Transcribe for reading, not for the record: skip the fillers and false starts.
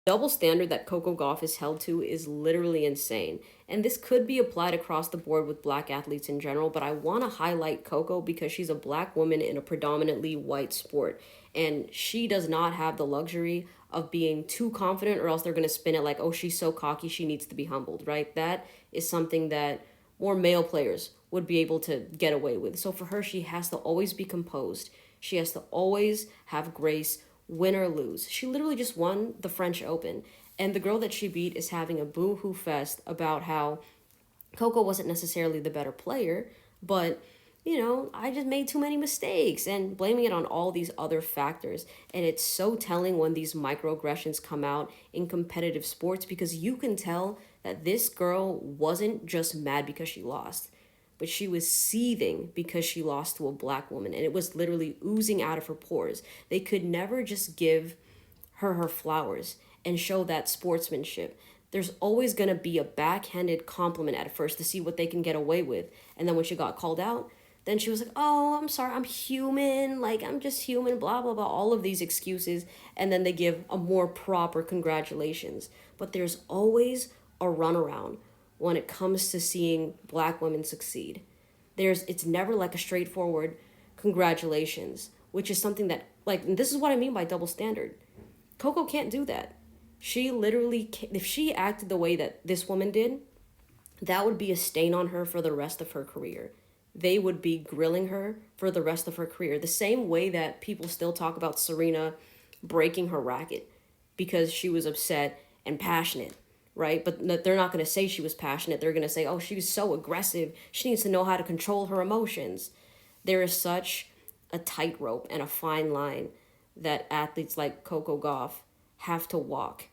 Double standard that Coco Gauff is held to is literally insane. And this could be applied across the board with black athletes in general, but I want to highlight Coco because she's a black woman in a predominantly white sport. And she does not have the luxury of being too confident, or else they're going to spin it like, oh, she's so cocky, she needs to be humbled, right? That is something that more male players would be able to get away with. So for her, she has to always be composed. She has to always have grace, win or lose. She literally just won the French Open. And the girl that she beat is having a boo hoo fest about how Coco wasn't necessarily the better player, but I just made too many mistakes and blaming it on all these other factors. And it's so telling when these microaggressions come out in competitive sports because you can tell that this girl wasn't just mad because she lost, but she was seething because she lost to a black woman, and it was literally oozing out of her pores. They could never just give her flowers and show that sportsmanship. There's always going to be a backhanded compliment at first to see what they can get away with. And then when she got called out, then she was like, oh, I'm sorry, I'm human. Like, I'm just human, blah, blah, blah. All of these excuses. And then they give a more proper congratulations. But there's always a runaround when it comes to seeing black women succeed. It's never like a straightforward congratulations, which is something that, like, and this is what I mean by double standard. Coco can't do that. She literally, if she acted the way that this woman did, that would be a stain on her for the rest of her career. They would be grilling her for the rest of her career. The same way that people still talk about Serena breaking her racket because she was upset and passionate, right? But they're not going to say she was passionate. They're going to say, oh, she was so aggressive. She needs to know how to control her emotions. There is such a tightrope and a fine line that athletes like Coco Gauff have to walk